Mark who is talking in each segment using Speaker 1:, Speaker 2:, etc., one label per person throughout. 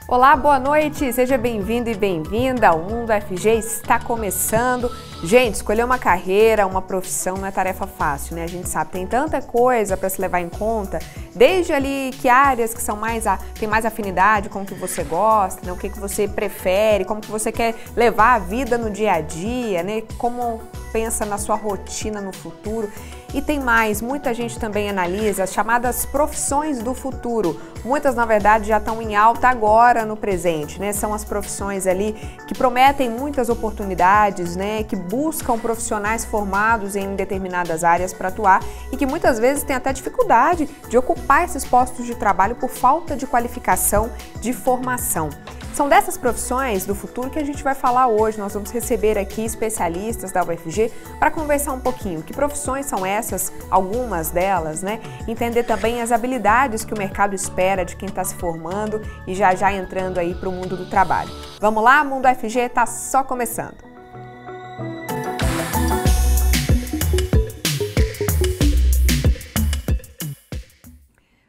Speaker 1: Olá, boa noite, seja bem-vindo e bem-vinda. O Mundo UFG está começando. Gente, escolher uma carreira, uma profissão não é tarefa fácil, né? A gente sabe, tem tanta coisa para se levar em conta, desde ali que áreas que são tem mais afinidade com o que você gosta, né? O que você prefere, como que você quer levar a vida no dia a dia, né? Como pensa na sua rotina no futuro. E tem mais, muita gente também analisa as chamadas profissões do futuro. Muitas, na verdade, já estão em alta agora no presente, né? São as profissões ali que prometem muitas oportunidades, né? Que buscam profissionais formados em determinadas áreas para atuar e que muitas vezes têm até dificuldade de ocupar esses postos de trabalho por falta de qualificação, de formação. São dessas profissões do futuro que a gente vai falar hoje. Nós vamos receber aqui especialistas da UFG para conversar um pouquinho. Que profissões são essas, algumas delas, né? Entender também as habilidades que o mercado espera de quem está se formando e já entrando aí para o mundo do trabalho. Vamos lá? Mundo UFG está só começando.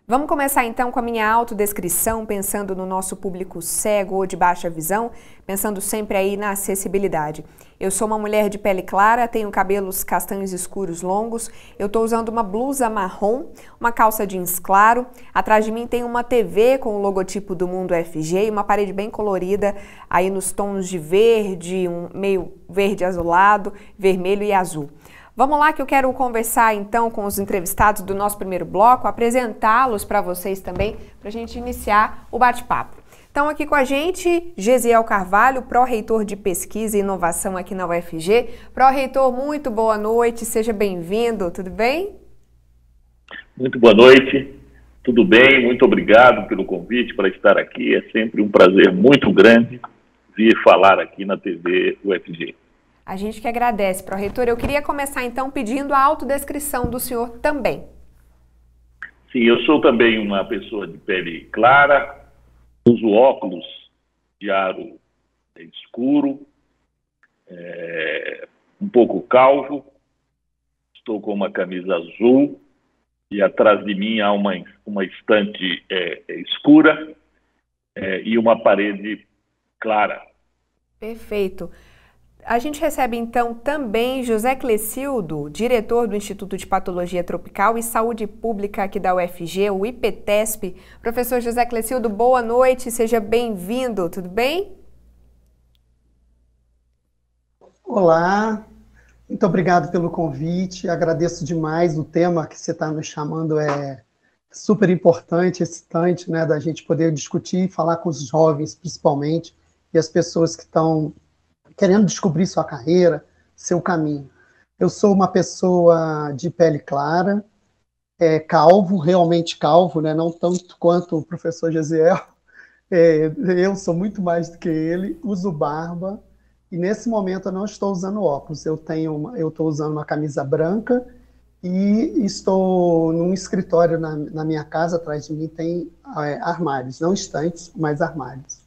Speaker 1: Vamos começar então com a minha autodescrição, pensando no nosso público cego ou de baixa visão, pensando sempre aí na acessibilidade. Eu sou uma mulher de pele clara, tenho cabelos castanhos escuros longos, eu estou usando uma blusa marrom, uma calça jeans claro, atrás de mim tem uma TV com o logotipo do Mundo UFG e uma parede bem colorida aí nos tons de verde, um meio verde azulado, vermelho e azul. Vamos lá que eu quero conversar então com os entrevistados do nosso primeiro bloco, apresentá-los para vocês também, para a gente iniciar o bate-papo. Então aqui com a gente, Gesiel Carvalho, pró-reitor de Pesquisa e Inovação aqui na UFG. Pró-reitor, muito boa noite, seja bem-vindo, tudo bem?
Speaker 2: Muito boa noite, tudo bem, muito obrigado pelo convite para estar aqui, é sempre um prazer muito grande vir falar aqui na TV UFG.
Speaker 1: A gente que agradece, pró-reitor. Eu queria começar então pedindo a autodescrição do senhor também.
Speaker 2: Sim, eu sou também uma pessoa de pele clara, uso óculos de aro escuro, um pouco calvo, estou com uma camisa azul e atrás de mim há uma estante escura e uma parede clara.
Speaker 1: Perfeito. A gente recebe então também José Clecildo, diretor do Instituto de Patologia Tropical e Saúde Pública aqui da UFG, o IPTESP. Professor José Clecildo, boa noite, seja bem-vindo, tudo bem?
Speaker 3: Olá, muito obrigado pelo convite, agradeço demais o tema que você está nos chamando, é super importante, excitante, né, da gente poder discutir e falar com os jovens, principalmente, e as pessoas que estão querendo descobrir sua carreira, seu caminho. Eu sou uma pessoa de pele clara, calvo, realmente calvo, né? Não tanto quanto o professor Gesiel. Eu sou muito mais do que ele, uso barba, e nesse momento eu não estou usando óculos. Eu estou usando uma camisa branca e estou num escritório na minha casa, atrás de mim tem armários, não estantes, mas armários.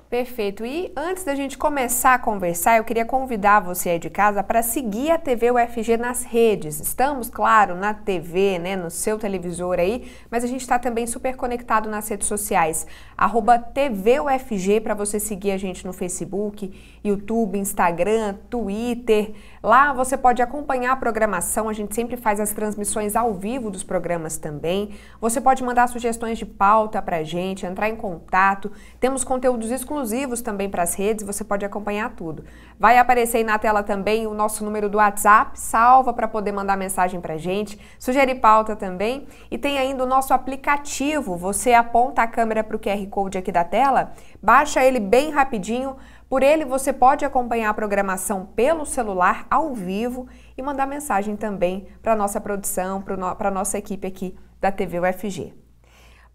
Speaker 1: Perfeito. E antes da gente começar a conversar, eu queria convidar você aí de casa para seguir a TV UFG nas redes. Estamos, claro, na TV, né, no seu televisor aí, mas a gente está também super conectado nas redes sociais. @TVUFG para você seguir a gente no Facebook, YouTube, Instagram, Twitter. Lá você pode acompanhar a programação, a gente sempre faz as transmissões ao vivo dos programas também. Você pode mandar sugestões de pauta para a gente, entrar em contato. Temos conteúdos exclusivos também para as redes, você pode acompanhar tudo. Vai aparecer aí na tela também o nosso número do WhatsApp, salva para poder mandar mensagem para a gente, sugerir pauta também. E tem ainda o nosso aplicativo, você aponta a câmera para o QR Code aqui da tela, baixa ele bem rapidinho. Por ele, você pode acompanhar a programação pelo celular, ao vivo, e mandar mensagem também para a nossa produção, para a nossa equipe aqui da TV UFG.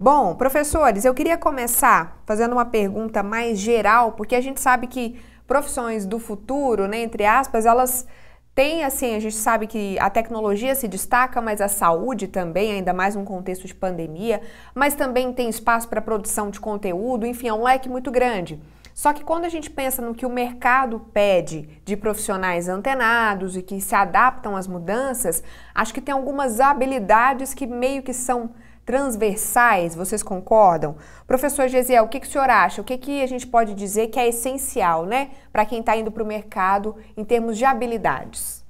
Speaker 1: Bom, professores, eu queria começar fazendo uma pergunta mais geral, porque a gente sabe que profissões do futuro, né, entre aspas, elas têm, assim, a gente sabe que a tecnologia se destaca, mas a saúde também, ainda mais num contexto de pandemia, mas também tem espaço para produção de conteúdo, enfim, é um leque muito grande. Só que quando a gente pensa no que o mercado pede de profissionais antenados e que se adaptam às mudanças, acho que tem algumas habilidades que meio que são transversais, vocês concordam? Professor Gesiel, o que o senhor acha? O que a gente pode dizer que é essencial, né, para quem está indo para o mercado em termos de habilidades?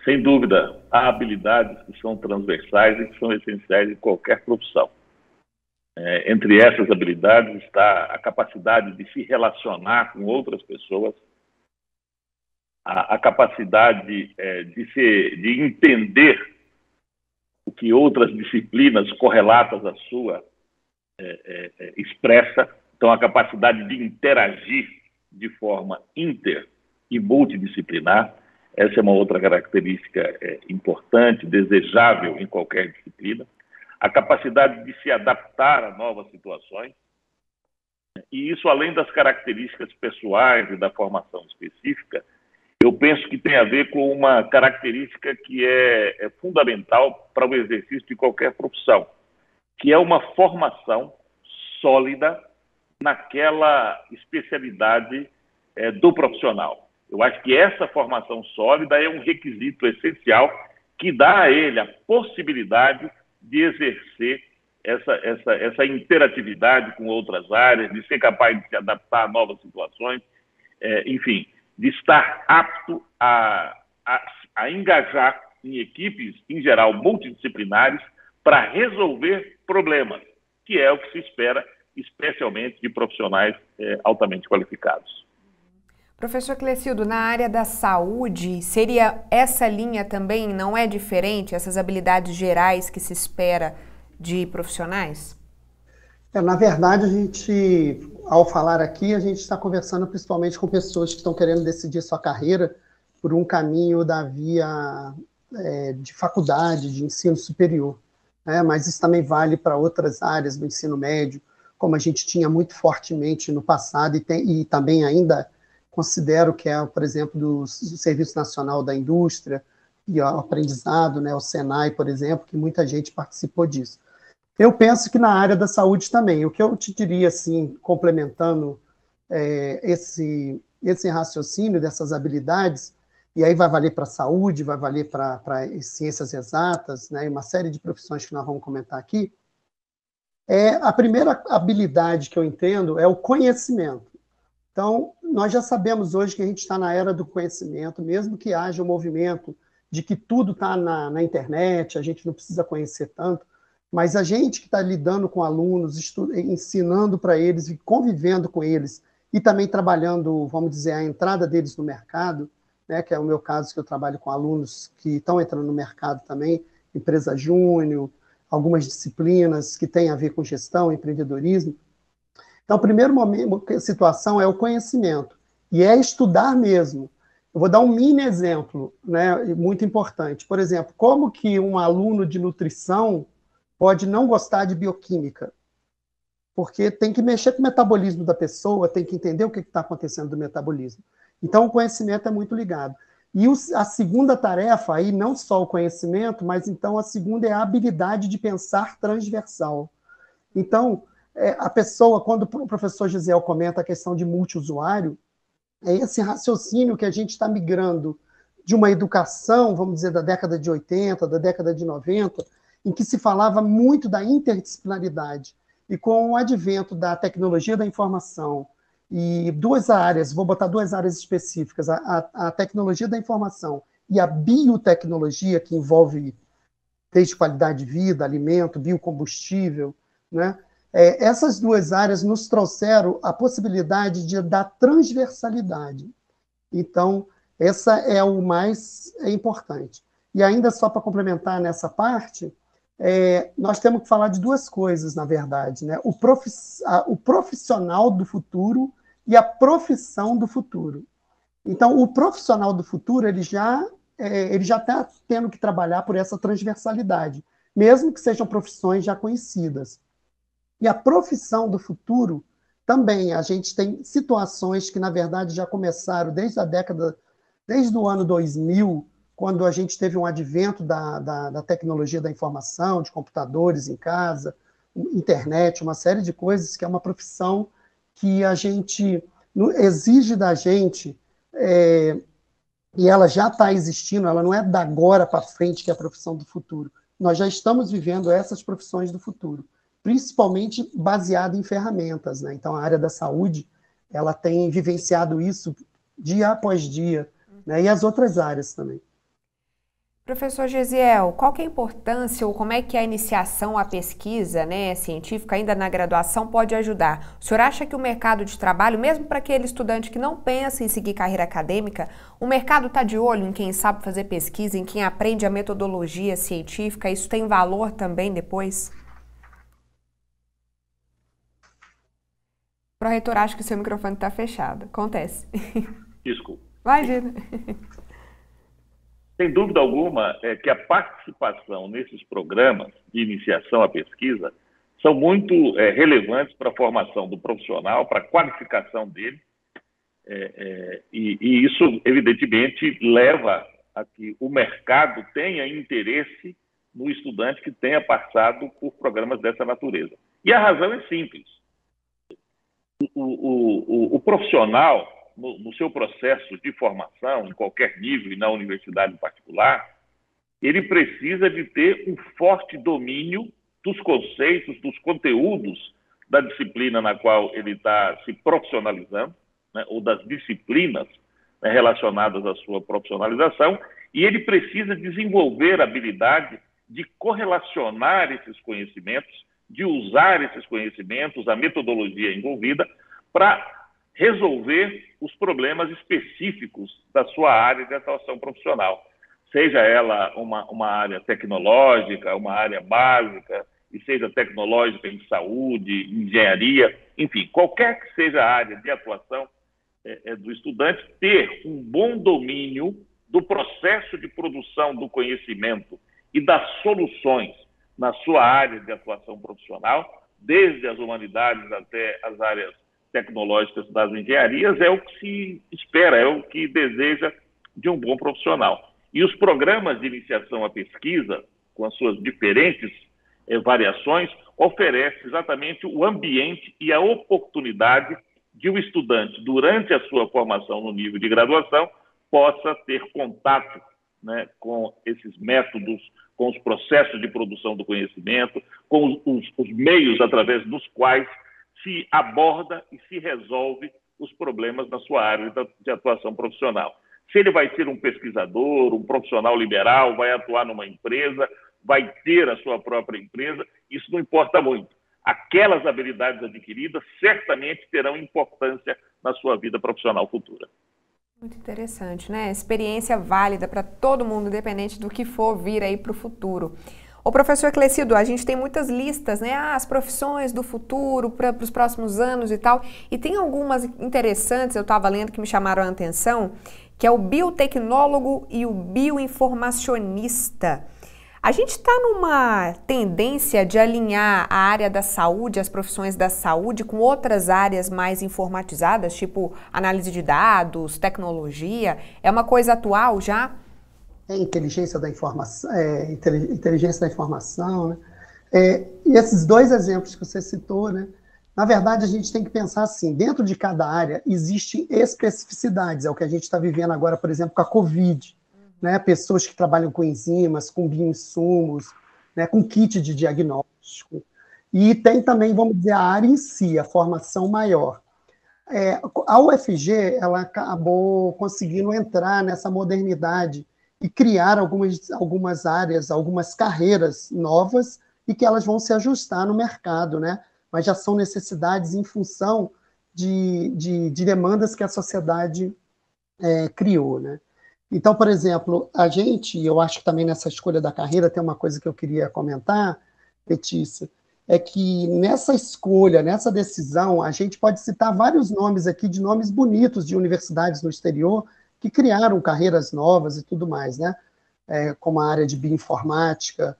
Speaker 2: Sem dúvida, há habilidades que são transversais e que são essenciais em qualquer profissão. Entre essas habilidades está a capacidade de se relacionar com outras pessoas, a capacidade de entender o que outras disciplinas correlatas à sua expressa, então a capacidade de interagir de forma inter e multidisciplinar. Essa é uma outra característica importante, desejável em qualquer disciplina. A capacidade de se adaptar a novas situações, e isso, além das características pessoais e da formação específica, eu penso que tem a ver com uma característica que é fundamental para o exercício de qualquer profissão, que é uma formação sólida naquela especialidade do profissional. Eu acho que essa formação sólida é um requisito essencial que dá a ele a possibilidade de exercer essa interatividade com outras áreas, de ser capaz de se adaptar a novas situações, enfim, de estar apto a engajar em equipes, em geral, multidisciplinares, para resolver problemas, que é o que se espera, especialmente de profissionais altamente qualificados.
Speaker 1: Professor Clecildo, na área da saúde, seria essa linha também, não é diferente, essas habilidades gerais que se espera de profissionais?
Speaker 3: Na verdade, a gente, ao falar aqui, a gente está conversando principalmente com pessoas que estão querendo decidir sua carreira por um caminho da via de faculdade, de ensino superior. Mas isso também vale para outras áreas do ensino médio, como a gente tinha muito fortemente no passado e também ainda considero que é, por exemplo, do Serviço Nacional da Indústria e o aprendizado, o Senai, por exemplo, que muita gente participou disso. Eu penso que na área da saúde também, o que eu te diria, assim, complementando esse raciocínio dessas habilidades, e aí vai valer para a saúde, vai valer para ciências exatas, e uma série de profissões que nós vamos comentar aqui, a primeira habilidade que eu entendo é o conhecimento. Então, nós já sabemos hoje que a gente está na era do conhecimento, mesmo que haja um movimento de que tudo está na internet, a gente não precisa conhecer tanto, mas a gente que está lidando com alunos, ensinando para eles e convivendo com eles, e também trabalhando, vamos dizer, a entrada deles no mercado, que é o meu caso, que eu trabalho com alunos que estão entrando no mercado também, empresa júnior, algumas disciplinas que têm a ver com gestão, empreendedorismo. Então, o primeiro situação é o conhecimento, e é estudar mesmo. Eu vou dar um mini exemplo, muito importante. Por exemplo, como que um aluno de nutrição pode não gostar de bioquímica? Porque tem que mexer com o metabolismo da pessoa, tem que entender o que está acontecendo do metabolismo. Então, o conhecimento é muito ligado. E a segunda tarefa, aí não só o conhecimento, mas então a segunda é a habilidade de pensar transversal. Então, a pessoa, quando o professor Gesiel comenta a questão de multiusuário, é esse raciocínio que a gente está migrando de uma educação, vamos dizer, da década de 80, da década de 90, em que se falava muito da interdisciplinaridade. E com o advento da tecnologia da informação e duas áreas, vou botar duas áreas específicas, a tecnologia da informação e a biotecnologia, que envolve desde qualidade de vida, alimento, biocombustível, essas duas áreas nos trouxeram a possibilidade da transversalidade. Então, essa é o mais importante. E ainda só para complementar nessa parte, nós temos que falar de duas coisas, na verdade, o profissional do futuro e a profissão do futuro. Então, o profissional do futuro, ele já está tendo que trabalhar por essa transversalidade, mesmo que sejam profissões já conhecidas. E a profissão do futuro, também, a gente tem situações que, na verdade, já começaram desde o ano 2000, quando a gente teve um advento da tecnologia da informação, de computadores em casa, internet, uma série de coisas, que é uma profissão que a gente exige da gente, e ela já está existindo, ela não é da agora para frente que é a profissão do futuro, nós já estamos vivendo essas profissões do futuro, principalmente baseado em ferramentas, né? Então, a área da saúde, ela tem vivenciado isso dia após dia, né? E as outras áreas também.
Speaker 1: Professor Gesiel, qual que é a importância ou como é que a iniciação à pesquisa, né, científica ainda na graduação pode ajudar? O senhor acha que o mercado de trabalho, mesmo para aquele estudante que não pensa em seguir carreira acadêmica, o mercado está de olho em quem sabe fazer pesquisa, em quem aprende a metodologia científica? Isso tem valor também depois? Pró-reitor, acho que o seu microfone está fechado. Acontece.
Speaker 2: Desculpa.
Speaker 1: Imagina.
Speaker 2: Sem dúvida alguma, é que a participação nesses programas de iniciação à pesquisa são muito relevantes para a formação do profissional, para a qualificação dele, e isso, evidentemente, leva a que o mercado tenha interesse no estudante que tenha passado por programas dessa natureza. E a razão é simples. O profissional, no seu processo de formação, em qualquer nível e na universidade em particular, ele precisa de ter um forte domínio dos conceitos, dos conteúdos da disciplina na qual ele está se profissionalizando, né, ou das disciplinas, né, relacionadas à sua profissionalização, e ele precisa desenvolver a habilidade de correlacionar esses conhecimentos, de usar esses conhecimentos, a metodologia envolvida, para resolver os problemas específicos da sua área de atuação profissional. Seja ela uma área tecnológica, uma área básica, e seja tecnológica em saúde, engenharia, enfim, qualquer que seja a área de atuação do estudante, ter um bom domínio do processo de produção do conhecimento e das soluções na sua área de atuação profissional, desde as humanidades até as áreas tecnológicas das engenharias, é o que se espera, é o que deseja de um bom profissional. E os programas de iniciação à pesquisa, com as suas diferentes variações, oferecem exatamente o ambiente e a oportunidade de o estudante, durante a sua formação no nível de graduação, possa ter contato, né, com esses métodos, com os processos de produção do conhecimento, com os meios através dos quais se aborda e se resolve os problemas na sua área de atuação profissional. Se ele vai ser um pesquisador, um profissional liberal, vai atuar numa empresa, vai ter a sua própria empresa, isso não importa muito. Aquelas habilidades adquiridas certamente terão importância na sua vida profissional futura.
Speaker 1: Muito interessante, né? Experiência válida para todo mundo, independente do que for vir aí para o futuro. Ô, professor Clecido, a gente tem muitas listas, né? As profissões do futuro para os próximos anos e tal. E tem algumas interessantes, eu estava lendo, que me chamaram a atenção, que é o biotecnólogo e o bioinformacionista. A gente está numa tendência de alinhar a área da saúde, as profissões da saúde, com outras áreas mais informatizadas, tipo análise de dados, tecnologia. É uma coisa atual já?
Speaker 3: Inteligência da informação, inteligência da informação, né? E esses dois exemplos que você citou, né? Na verdade, a gente tem que pensar assim, dentro de cada área existem especificidades, é o que a gente está vivendo agora, por exemplo, com a Covid, né? Pessoas que trabalham com enzimas, com bioinsumos, né? Com kit de diagnóstico, e tem também, vamos dizer, a área em si, a formação maior. A UFG, ela acabou conseguindo entrar nessa modernidade e criar algumas áreas, algumas carreiras novas e que elas vão se ajustar no mercado, né? Mas já são necessidades em função de demandas que a sociedade criou, né? Então, por exemplo, eu acho que também nessa escolha da carreira tem uma coisa que eu queria comentar, Letícia, é que nessa escolha, nessa decisão, a gente pode citar vários nomes aqui, de nomes bonitos de universidades no exterior, que criaram carreiras novas e tudo mais, né? Como a área de bioinformática.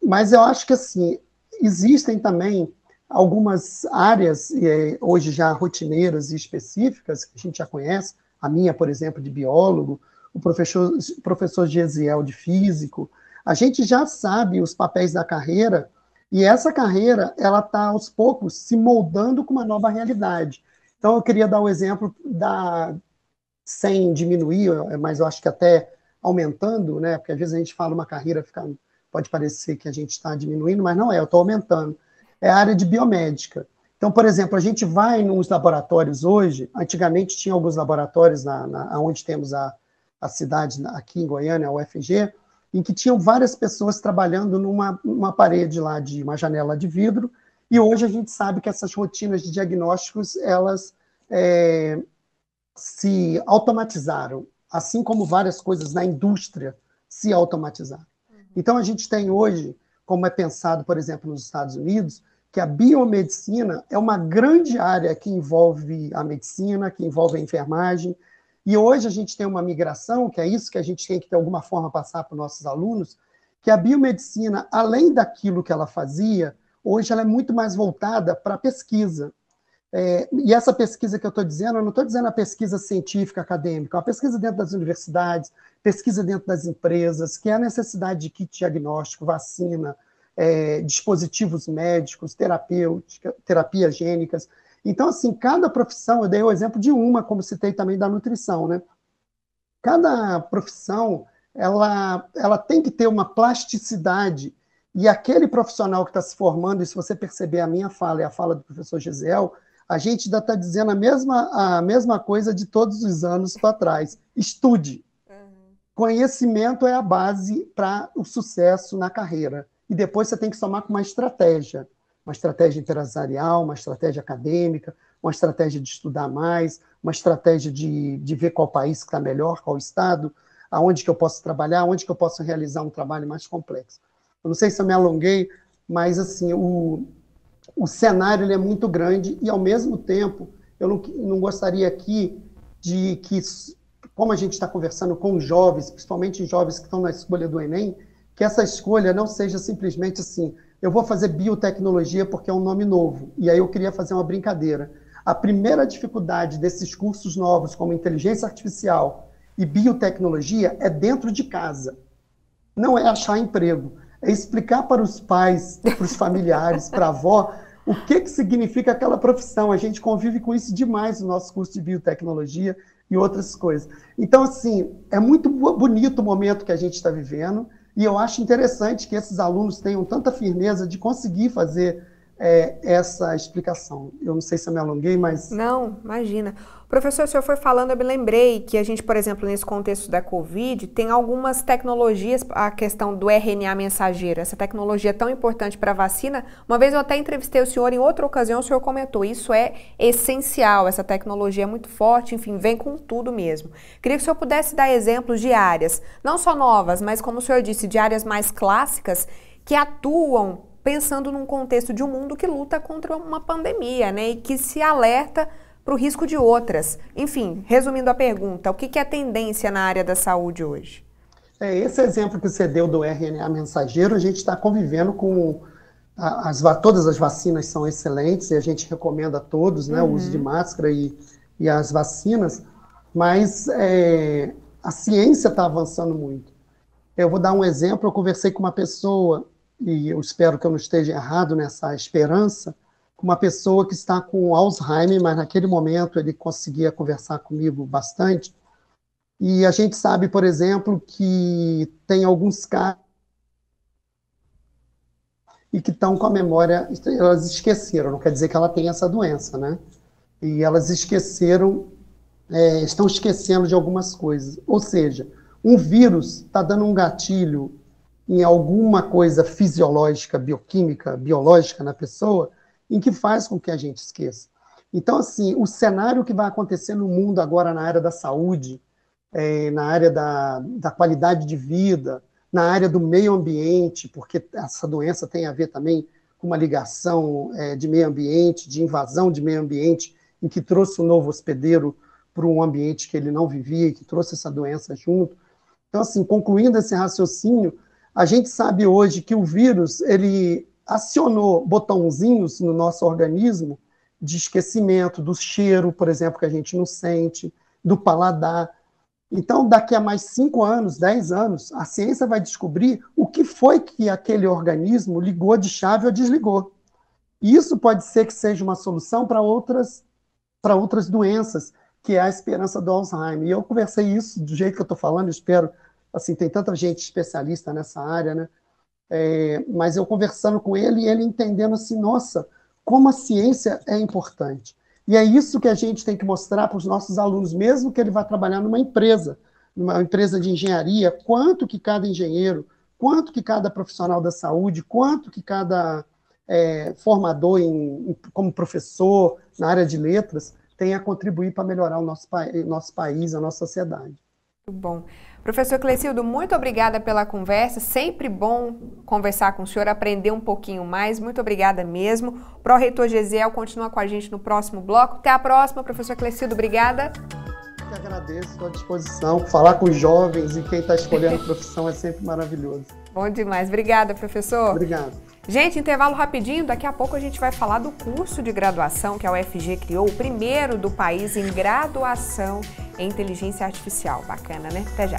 Speaker 3: Mas eu acho que, assim, existem também algumas áreas, hoje já rotineiras e específicas, que a gente já conhece, a minha, por exemplo, de biólogo, o professor Gesiel de físico. A gente já sabe os papéis da carreira, e essa carreira, ela está, aos poucos, se moldando com uma nova realidade. Então, eu queria dar o exemplo sem diminuir, mas eu acho que até aumentando, né? Porque às vezes a gente fala uma carreira fica pode parecer que a gente está diminuindo, mas não é, eu estou aumentando. É a área de biomédica. Então, por exemplo, a gente vai nos laboratórios hoje, antigamente tinha alguns laboratórios onde temos a cidade aqui em Goiânia, a UFG, em que tinham várias pessoas trabalhando numa parede lá, de uma janela de vidro, e hoje a gente sabe que essas rotinas de diagnósticos, elas se automatizaram, assim como várias coisas na indústria se automatizaram. Então, a gente tem hoje, como é pensado, por exemplo, nos Estados Unidos, que a biomedicina é uma grande área que envolve a medicina, que envolve a enfermagem, e hoje a gente tem uma migração, que é isso que a gente tem que, de alguma forma, passar para os nossos alunos, que a biomedicina, além daquilo que ela fazia, hoje ela é muito mais voltada para a pesquisa. E essa pesquisa que eu estou dizendo, eu não estou dizendo a pesquisa científica, acadêmica, é uma pesquisa dentro das universidades, pesquisa dentro das empresas, que é a necessidade de kit diagnóstico, vacina, dispositivos médicos, terapias gênicas. Então, assim, cada profissão, eu dei o exemplo de uma, como citei também da nutrição, né? Cada profissão, ela tem que ter uma plasticidade, e aquele profissional que está se formando, e se você perceber a minha fala e a fala do professor Gisel, a gente ainda está dizendo a mesma coisa de todos os anos para trás. Estude. Conhecimento é a base para o sucesso na carreira. E depois você tem que somar com uma estratégia empresarial, uma estratégia acadêmica, uma estratégia de estudar mais, uma estratégia de ver qual país está melhor, qual estado, aonde que eu posso trabalhar, aonde que eu posso realizar um trabalho mais complexo. Eu não sei se eu me alonguei, mas assim, o cenário ele é muito grande e, ao mesmo tempo, eu não gostaria aqui de que, como a gente está conversando com jovens, principalmente jovens que estão na escolha do Enem, que essa escolha não seja simplesmente assim, eu vou fazer biotecnologia porque é um nome novo, e aí eu queria fazer uma brincadeira. A primeira dificuldade desses cursos novos, como inteligência artificial e biotecnologia, é dentro de casa. Não é achar emprego, é explicar para os pais, para os familiares, para a avó, o que significa aquela profissão. A gente convive com isso demais no nosso curso de biotecnologia e outras coisas. Então, assim, é muito bonito o momento que a gente está vivendo, e eu acho interessante que esses alunos tenham tanta firmeza de conseguir fazer essa explicação. Eu não sei se eu me alonguei, mas...
Speaker 1: Não, imagina. Professor, o senhor foi falando, eu me lembrei que a gente, por exemplo, nesse contexto da Covid, tem algumas tecnologias, a questão do RNA mensageiro, essa tecnologia tão importante para a vacina. Uma vez eu até entrevistei o senhor, em outra ocasião o senhor comentou, isso é essencial, essa tecnologia é muito forte, enfim, vem com tudo mesmo. Queria que o senhor pudesse dar exemplos de áreas, não só novas, mas como o senhor disse, de áreas mais clássicas, que atuam pensando num contexto de um mundo que luta contra uma pandemia, né, e que se alerta para o risco de outras. Enfim, resumindo a pergunta, o que é a tendência na área da saúde hoje?
Speaker 3: Esse exemplo que você deu do RNA mensageiro, a gente está convivendo com... todas as vacinas são excelentes, e a gente recomenda a todos, né, o uso de máscara e as vacinas, mas a ciência está avançando muito. Eu vou dar um exemplo, eu conversei com uma pessoa, e eu espero que eu não esteja errado nessa esperança, com uma pessoa que está com Alzheimer, mas naquele momento ele conseguia conversar comigo bastante, e a gente sabe, por exemplo, que tem alguns casos e que estão com a memória, elas esqueceram, não quer dizer que ela tem essa doença, né? E elas esqueceram, estão esquecendo de algumas coisas. Ou seja, um vírus está dando um gatilho em alguma coisa fisiológica, bioquímica, biológica na pessoa, em que faz com que a gente esqueça. Então, assim, o cenário que vai acontecer no mundo agora na área da saúde, na área da qualidade de vida, na área do meio ambiente, porque essa doença tem a ver também com uma ligação de meio ambiente, de invasão de meio ambiente, em que trouxe um novo hospedeiro para um ambiente que ele não vivia, e que trouxe essa doença junto. Então, assim, concluindo esse raciocínio, a gente sabe hoje que o vírus, ele acionou botãozinhos no nosso organismo de esquecimento, do cheiro, por exemplo, que a gente não sente, do paladar. Então, daqui a mais 5 anos, 10 anos, a ciência vai descobrir o que foi que aquele organismo ligou de chave ou desligou. E isso pode ser que seja uma solução para outras doenças, que é a esperança do Alzheimer. E eu conversei isso do jeito que eu estou falando, espero, assim, tem tanta gente especialista nessa área, né? mas eu conversando com ele e ele entendendo assim, nossa, como a ciência é importante. E é isso que a gente tem que mostrar para os nossos alunos, mesmo que ele vá trabalhar numa empresa de engenharia, quanto que cada engenheiro, quanto que cada profissional da saúde, quanto que cada formador como professor na área de letras tem a contribuir para melhorar o nosso país, a nossa sociedade.
Speaker 1: Muito bom. Professor Clecildo, muito obrigada pela conversa. Sempre bom conversar com o senhor, aprender um pouquinho mais. Muito obrigada mesmo. O pró-reitor Gesiel continua com a gente no próximo bloco. Até a próxima, professor Clecildo. Obrigada.
Speaker 3: Eu que agradeço, estou à disposição. Falar com os jovens e quem está escolhendo a profissão é sempre maravilhoso.
Speaker 1: Bom demais. Obrigada, professor.
Speaker 3: Obrigado.
Speaker 1: Gente, intervalo rapidinho, daqui a pouco a gente vai falar do curso de graduação que a UFG criou, o primeiro do país em graduação em inteligência artificial. Bacana, né? Até já.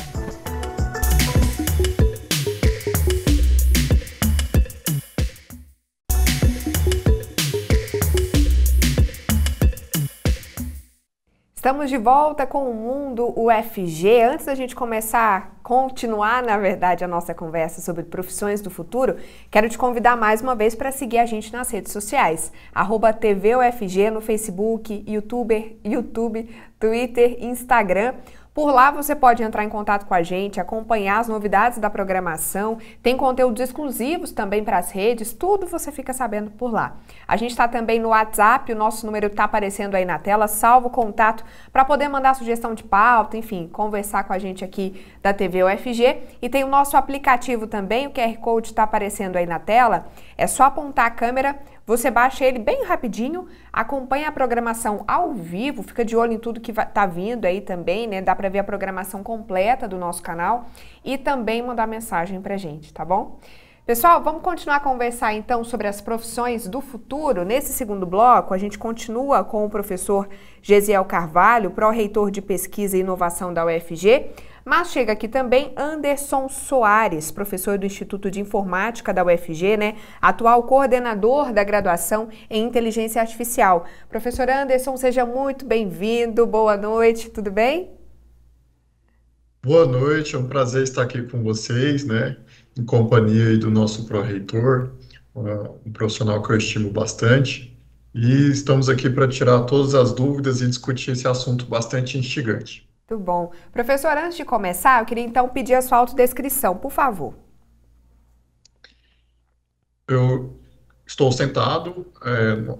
Speaker 1: Estamos de volta com o Mundo UFG. Antes da gente continuar, na verdade, a nossa conversa sobre profissões do futuro, quero te convidar mais uma vez para seguir a gente nas redes sociais. @TVUFG no Facebook, YouTube, Twitter, Instagram. Por lá você pode entrar em contato com a gente, acompanhar as novidades da programação, tem conteúdos exclusivos também para as redes, tudo você fica sabendo por lá. A gente está também no WhatsApp, o nosso número está aparecendo aí na tela, salva o contato para poder mandar sugestão de pauta, enfim, conversar com a gente aqui da TV UFG. E tem o nosso aplicativo também, o QR Code está aparecendo aí na tela, é só apontar a câmera, você baixa ele bem rapidinho, acompanha a programação ao vivo, fica de olho em tudo que tá vindo aí também, né? Dá para ver a programação completa do nosso canal e também mandar mensagem pra gente, tá bom? Pessoal, vamos continuar a conversar então sobre as profissões do futuro. Nesse segundo bloco, a gente continua com o professor Gesiel Carvalho, pró-reitor de Pesquisa e Inovação da UFG, mas chega aqui também Anderson Soares, professor do Instituto de Informática da UFG, né? Atual coordenador da graduação em Inteligência Artificial. Professor Anderson, seja muito bem-vindo, boa noite, tudo bem?
Speaker 4: Boa noite, é um prazer estar aqui com vocês, né? Em companhia aí do nosso pró-reitor, um profissional que eu estimo bastante. E estamos aqui para tirar todas as dúvidas e discutir esse assunto bastante instigante.
Speaker 1: Muito bom. Professor, antes de começar, eu queria então pedir a sua autodescrição, por favor.
Speaker 4: Eu estou sentado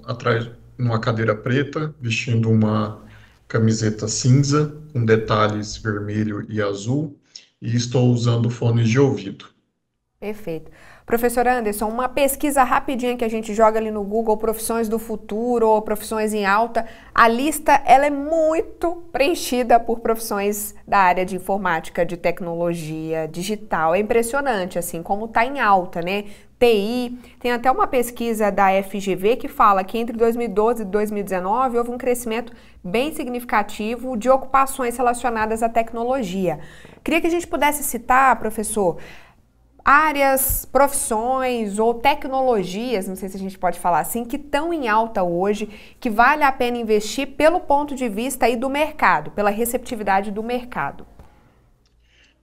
Speaker 4: atrás numa cadeira preta, vestindo uma camiseta cinza com detalhes vermelho e azul e estou usando fones de ouvido.
Speaker 1: Perfeito. Professor Anderson, uma pesquisa rapidinha que a gente joga ali no Google, profissões do futuro ou profissões em alta, a lista ela é muito preenchida por profissões da área de informática, de tecnologia, digital. É impressionante, assim, como está em alta, né? TI, tem até uma pesquisa da FGV que fala que entre 2012 e 2019 houve um crescimento bem significativo de ocupações relacionadas à tecnologia. Queria que a gente pudesse citar, professor, áreas, profissões ou tecnologias, não sei se a gente pode falar assim, que estão em alta hoje, que vale a pena investir pelo ponto de vista aí do mercado, pela receptividade do mercado.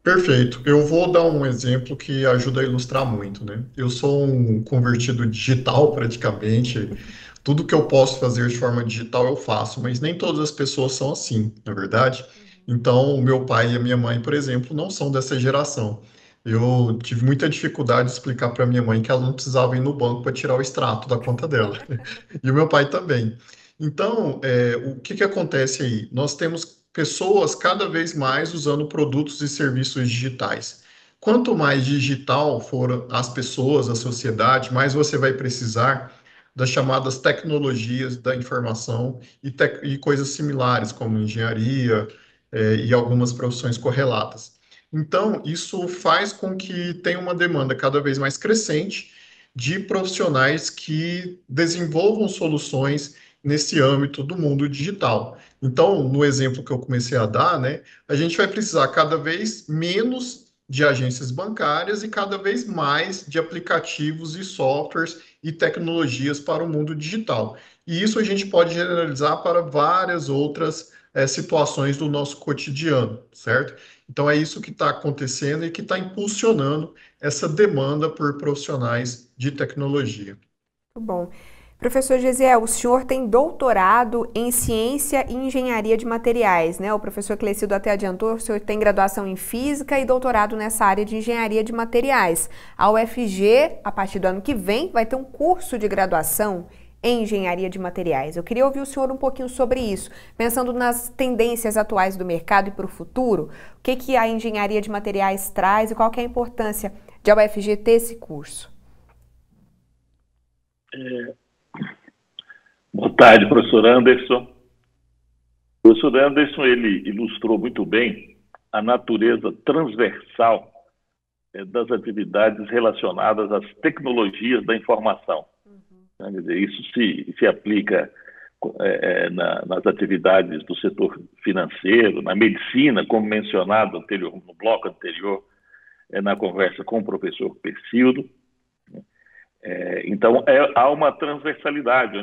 Speaker 4: Perfeito. Eu vou dar um exemplo que ajuda a ilustrar muito, né? Eu sou um convertido digital praticamente. Tudo que eu posso fazer de forma digital eu faço, mas nem todas as pessoas são assim, na verdade. Então, o meu pai e a minha mãe, por exemplo, não são dessa geração. Eu tive muita dificuldade de explicar para minha mãe que ela não precisava ir no banco para tirar o extrato da conta dela. E o meu pai também. Então, o que acontece aí? Nós temos pessoas cada vez mais usando produtos e serviços digitais. Quanto mais digital for as pessoas, a sociedade, mais você vai precisar das chamadas tecnologias da informação e coisas similares, como engenharia, e algumas profissões correlatas. Então, isso faz com que tenha uma demanda cada vez mais crescente de profissionais que desenvolvam soluções nesse âmbito do mundo digital. Então, no exemplo que eu comecei a dar, né, a gente vai precisar cada vez menos de agências bancárias e cada vez mais de aplicativos e softwares e tecnologias para o mundo digital. E isso a gente pode generalizar para várias outras situações do nosso cotidiano, certo? Então, é isso que está acontecendo e que está impulsionando essa demanda por profissionais de tecnologia.
Speaker 1: Muito bom. Professor Gesiel, o senhor tem doutorado em Ciência e Engenharia de Materiais, né? O professor Clecido até adiantou, o senhor tem graduação em Física e doutorado nessa área de Engenharia de Materiais. A UFG, a partir do ano que vem, vai ter um curso de graduação em Engenharia de Materiais. Eu queria ouvir o senhor um pouquinho sobre isso, pensando nas tendências atuais do mercado e para o futuro, o que a Engenharia de Materiais traz e qual que é a importância de a UFG ter esse curso.
Speaker 2: Boa tarde, professor Anderson. O professor Anderson, ele ilustrou muito bem a natureza transversal das atividades relacionadas às tecnologias da informação. Quer dizer, isso se aplica nas atividades do setor financeiro, na medicina, como mencionado no bloco anterior, na conversa com o professor Pecildo. Então, há uma transversalidade,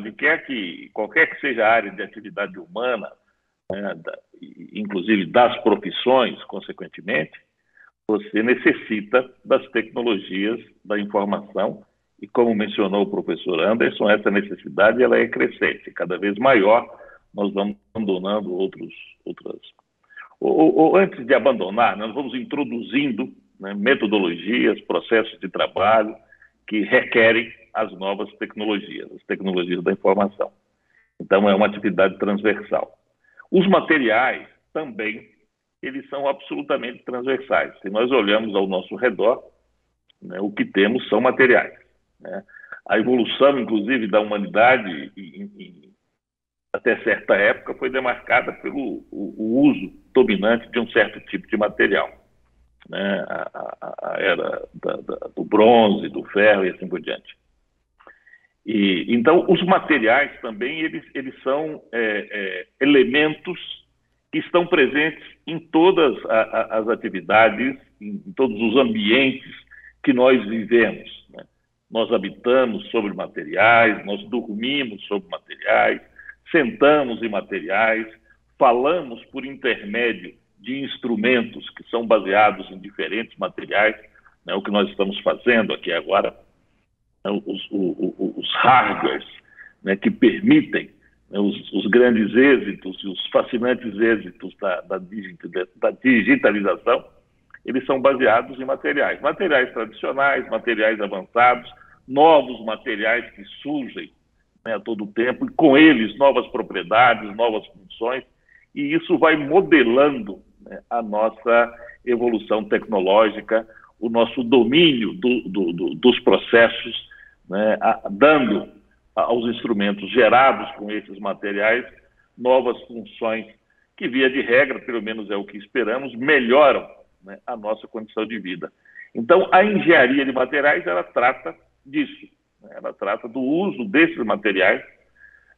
Speaker 2: qualquer que seja a área de atividade humana, inclusive das profissões, consequentemente, você necessita das tecnologias da informação e, como mencionou o professor Anderson, essa necessidade ela é crescente, cada vez maior, nós vamos abandonando outras... Ou antes de abandonar, nós vamos introduzindo, né, metodologias, processos de trabalho, que requerem as novas tecnologias, as tecnologias da informação. Então, é uma atividade transversal. Os materiais também, eles são absolutamente transversais. Se nós olhamos ao nosso redor, né, o que temos são materiais. Né? A evolução, inclusive, da humanidade, até certa época, foi demarcada pelo o uso dominante de um certo tipo de material. Né, a era do bronze, do ferro e assim por diante. Então, os materiais também, eles são elementos que estão presentes em todas as atividades, em todos os ambientes que nós vivemos. Né? Nós habitamos sobre materiais, nós dormimos sobre materiais, sentamos em materiais, falamos por intermédio de instrumentos que são baseados em diferentes materiais, né, o que nós estamos fazendo aqui agora, né, os hardwares, né, que permitem, né, os grandes êxitos e os fascinantes êxitos da digitalização, eles são baseados em materiais tradicionais, materiais avançados, novos materiais que surgem, né, a todo tempo, e com eles novas propriedades, novas funções, e isso vai modelando, né, a nossa evolução tecnológica, o nosso domínio dos processos, né, dando aos instrumentos gerados com esses materiais novas funções que, via de regra, pelo menos é o que esperamos, melhoram, né, a nossa condição de vida. Então, a engenharia de materiais, ela trata disso, né, ela trata do uso desses materiais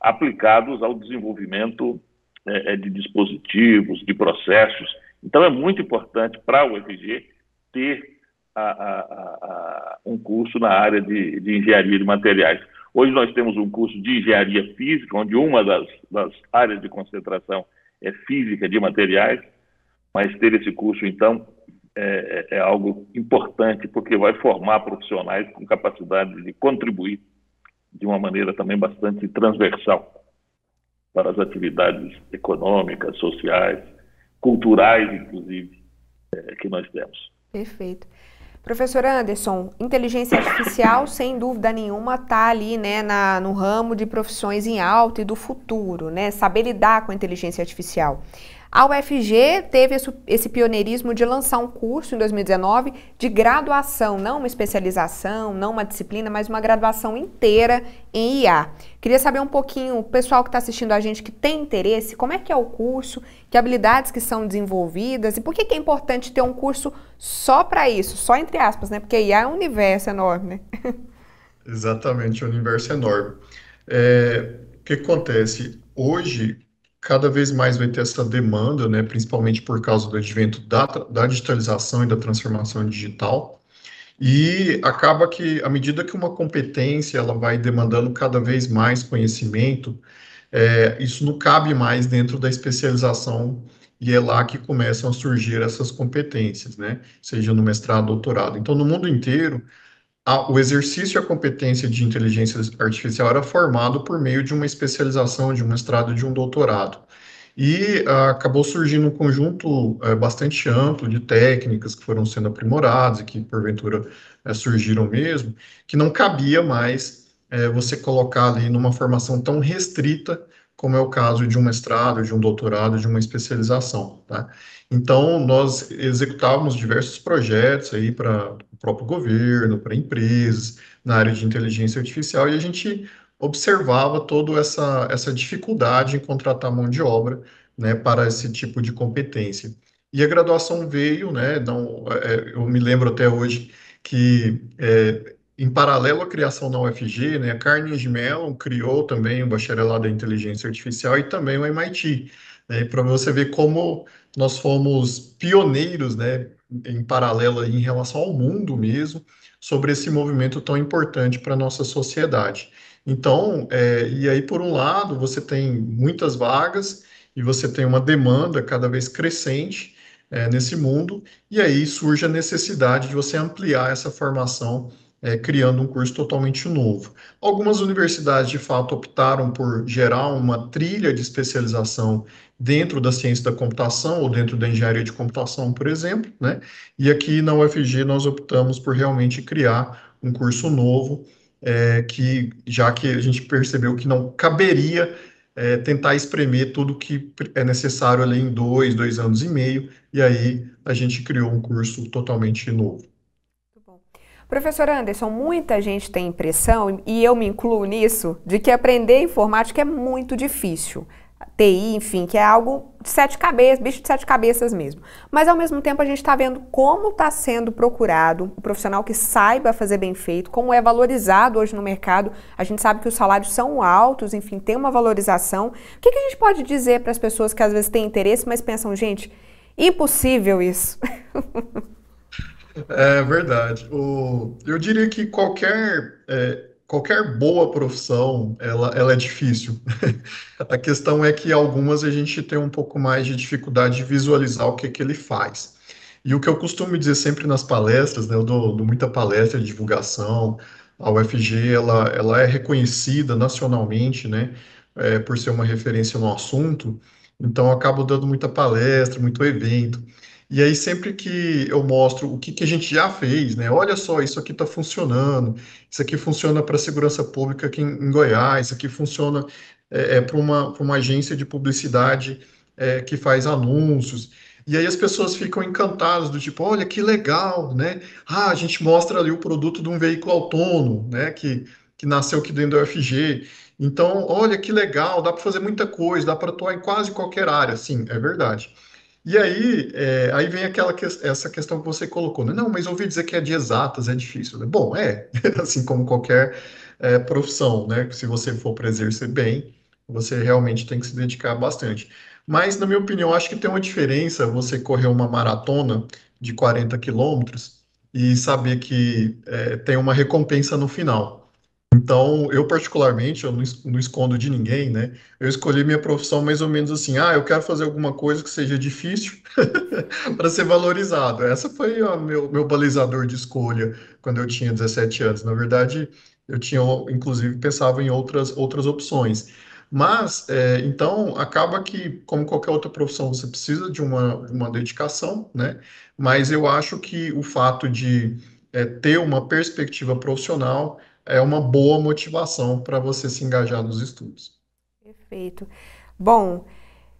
Speaker 2: aplicados ao desenvolvimento de dispositivos, de processos. Então, é muito importante para a UFG ter um curso na área de engenharia de materiais. Hoje nós temos um curso de engenharia física, onde uma das áreas de concentração é física de materiais, mas ter esse curso, então, é algo importante, porque vai formar profissionais com capacidade de contribuir de uma maneira também bastante transversal para as atividades econômicas, sociais, culturais, inclusive, que nós temos.
Speaker 1: Perfeito. Professor Anderson, inteligência artificial, sem dúvida nenhuma, está ali, né, no ramo de profissões em alta e do futuro, né? Saber lidar com a inteligência artificial. A UFG teve esse pioneirismo de lançar um curso em 2019 de graduação, não uma especialização, não uma disciplina, mas uma graduação inteira em IA. Queria saber um pouquinho, o pessoal que está assistindo a gente que tem interesse, como é que é o curso, que habilidades que são desenvolvidas e por que é importante ter um curso só para isso, só entre aspas, né? Porque IA é um universo enorme, né?
Speaker 4: Exatamente, um universo enorme. O que acontece? Hoje, cada vez mais vai ter essa demanda, né, principalmente por causa do advento da digitalização e da transformação digital. E acaba que, à medida que uma competência ela vai demandando cada vez mais conhecimento, isso não cabe mais dentro da especialização e é lá que começam a surgir essas competências, né? Seja no mestrado, doutorado. Então, no mundo inteiro, o exercício e a competência de inteligência artificial era formado por meio de uma especialização, de um mestrado, de um doutorado. E acabou surgindo um conjunto bastante amplo de técnicas que foram sendo aprimoradas e que, porventura, surgiram mesmo, que não cabia mais você colocar ali numa formação tão restrita como é o caso de um mestrado, de um doutorado, de uma especialização, tá? Então, nós executávamos diversos projetos aí para o próprio governo, para empresas, na área de inteligência artificial, e a gente observava toda essa dificuldade em contratar mão de obra, né, para esse tipo de competência. E a graduação veio, né, não, eu me lembro até hoje que, em paralelo à criação da UFG, né, a Carnegie Mellon criou também o bacharelado em inteligência artificial e também o MIT, né, para você ver como nós fomos pioneiros, né, em paralelo aí, em relação ao mundo mesmo, sobre esse movimento tão importante para a nossa sociedade. Então, e aí, por um lado, você tem muitas vagas e você tem uma demanda cada vez crescente nesse mundo, e aí surge a necessidade de você ampliar essa formação, criando um curso totalmente novo. Algumas universidades, de fato, optaram por gerar uma trilha de especialização dentro da ciência da computação ou dentro da engenharia de computação, por exemplo, né? E aqui na UFG nós optamos por realmente criar um curso novo, já que a gente percebeu que não caberia tentar espremer tudo que é necessário ali em 2 anos e meio, e aí a gente criou um curso totalmente novo.
Speaker 1: Muito bom. Professor Anderson, muita gente tem impressão, e eu me incluo nisso, de que aprender informática é muito difícil. TI, enfim, que é algo de 7 cabeças, bicho de 7 cabeças mesmo. Mas, ao mesmo tempo, a gente está vendo como está sendo procurado o profissional que saiba fazer bem feito, como é valorizado hoje no mercado. A gente sabe que os salários são altos, enfim, tem uma valorização. O que a gente pode dizer para as pessoas que às vezes têm interesse, mas pensam, gente, impossível isso?
Speaker 4: É verdade. Eu diria que qualquer boa profissão, ela é difícil. A questão é que algumas a gente tem um pouco mais de dificuldade de visualizar o que ele faz. E o que eu costumo dizer sempre nas palestras, né, eu dou muita palestra de divulgação, a UFG, ela é reconhecida nacionalmente, né, por ser uma referência no assunto, então eu acabo dando muita palestra, muito evento. E aí, sempre que eu mostro o que a gente já fez, né? Olha só, isso aqui está funcionando, isso aqui funciona para a segurança pública aqui em Goiás, isso aqui funciona para uma agência de publicidade que faz anúncios. E aí as pessoas ficam encantadas, do tipo, olha que legal, né? Ah, a gente mostra ali o produto de um veículo autônomo, né? Que nasceu aqui dentro da UFG. Então, olha que legal, dá para fazer muita coisa, dá para atuar em quase qualquer área. Sim, é verdade. E aí, aí vem essa questão que você colocou, né? Não, mas ouvi dizer que é de exatas, é difícil, né? Bom, assim como qualquer profissão, né? Se você for para exercer bem, você realmente tem que se dedicar bastante. Mas, na minha opinião, acho que tem uma diferença você correr uma maratona de 40 quilômetros e saber que tem uma recompensa no final. Então, eu particularmente, eu não escondo de ninguém, né? Eu escolhi minha profissão mais ou menos assim, eu quero fazer alguma coisa que seja difícil para ser valorizado. Essa foi o meu balizador de escolha quando eu tinha 17 anos. Na verdade, eu tinha, inclusive, pensava em outras opções. Mas, então, acaba que, como qualquer outra profissão, você precisa de uma dedicação, né? Mas eu acho que o fato de ter uma perspectiva profissional é uma boa motivação para você se engajar nos estudos.
Speaker 1: Perfeito. Bom,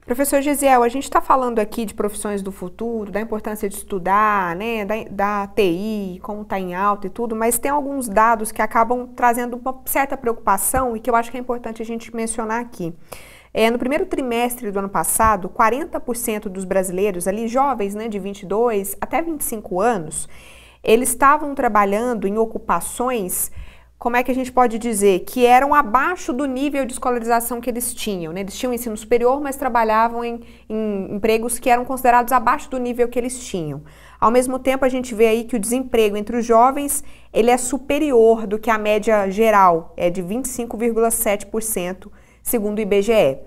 Speaker 1: professor Gesiel, a gente está falando aqui de profissões do futuro, da importância de estudar, né, da TI, como está em alta e tudo, mas tem alguns dados que acabam trazendo uma certa preocupação e que eu acho que é importante a gente mencionar aqui. No primeiro trimestre do ano passado, 40% dos brasileiros, ali jovens, né, de 22 até 25 anos, eles estavam trabalhando em ocupações como é que a gente pode dizer, que eram abaixo do nível de escolarização que eles tinham, né? Eles tinham ensino superior, mas trabalhavam em empregos que eram considerados abaixo do nível que eles tinham. Ao mesmo tempo, a gente vê aí que o desemprego entre os jovens, ele é superior do que a média geral, é de 25,7%, segundo o IBGE.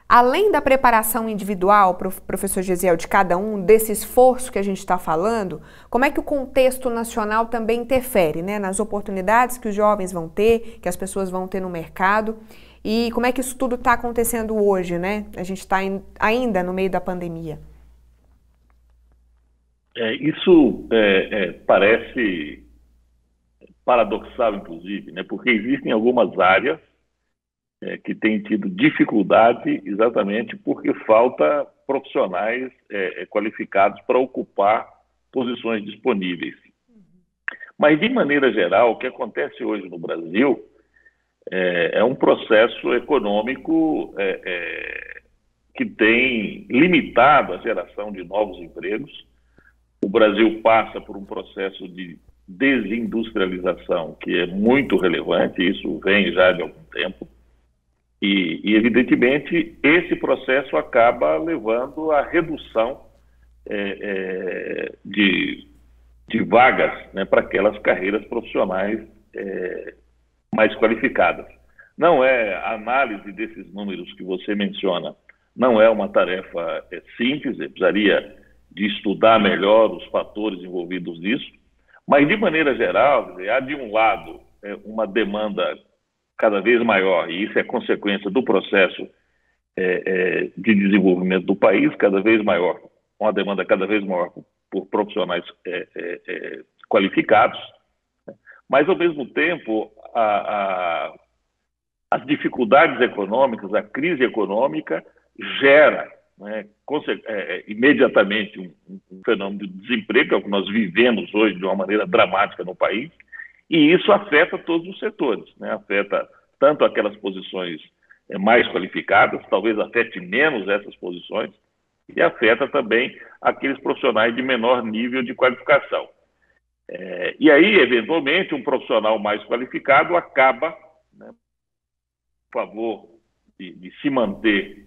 Speaker 1: Além da preparação individual, professor Gesiel, de cada um, desse esforço que a gente está falando, como é que o contexto nacional também interfere, né, nas oportunidades que os jovens vão ter, que as pessoas vão ter no mercado, e como é que isso tudo está acontecendo hoje, né? A gente está ainda no meio da pandemia.
Speaker 2: Isso parece paradoxal, inclusive, né, porque existem algumas áreas que tem tido dificuldade exatamente porque falta profissionais qualificados para ocupar posições disponíveis. Mas, de maneira geral, o que acontece hoje no Brasil é um processo econômico que tem limitado a geração de novos empregos. O Brasil passa por um processo de desindustrialização que é muito relevante, isso vem já de algum tempo. E, evidentemente, esse processo acaba levando à redução de vagas, né, para aquelas carreiras profissionais mais qualificadas. Não é a análise desses números que você menciona, não é uma tarefa simples, precisaria de estudar melhor os fatores envolvidos nisso, mas, de maneira geral, há de um lado uma demanda cada vez maior, e isso é consequência do processo de desenvolvimento do país, cada vez maior, uma demanda cada vez maior por profissionais qualificados, mas, ao mesmo tempo, as dificuldades econômicas, a crise econômica gera, né, imediatamente um fenômeno de desemprego, que é o que nós vivemos hoje de uma maneira dramática no país, e isso afeta todos os setores, né? Afeta tanto aquelas posições mais qualificadas, talvez afete menos essas posições, e afeta também aqueles profissionais de menor nível de qualificação. E aí, eventualmente, um profissional mais qualificado acaba, né, por favor de se manter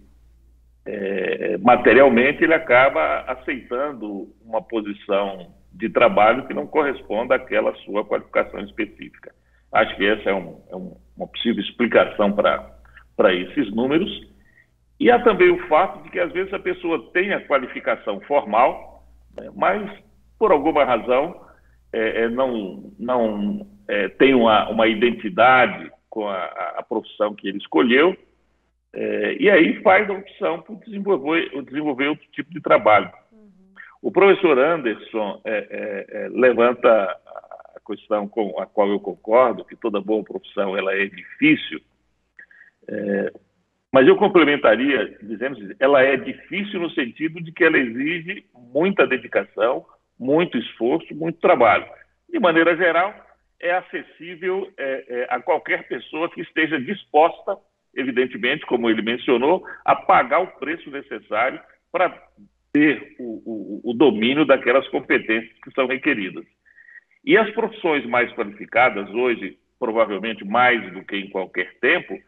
Speaker 2: materialmente, ele acaba aceitando uma posição de trabalho que não corresponda àquela sua qualificação específica. Acho que essa é uma possível explicação para esses números. E há também o fato de que, às vezes, a pessoa tem a qualificação formal, né, mas, por alguma razão, não tem uma identidade com a profissão que ele escolheu, e aí faz a opção por desenvolver outro tipo de trabalho. O professor Anderson levanta a questão com a qual eu concordo, que toda boa profissão ela é difícil, mas eu complementaria dizendo que ela é difícil no sentido de que ela exige muita dedicação, muito esforço, muito trabalho. De maneira geral, é acessível a qualquer pessoa que esteja disposta, evidentemente, como ele mencionou, a pagar o preço necessário para ter o domínio daquelas competências que são requeridas. E as profissões mais qualificadas, hoje, provavelmente mais do que em qualquer tempo,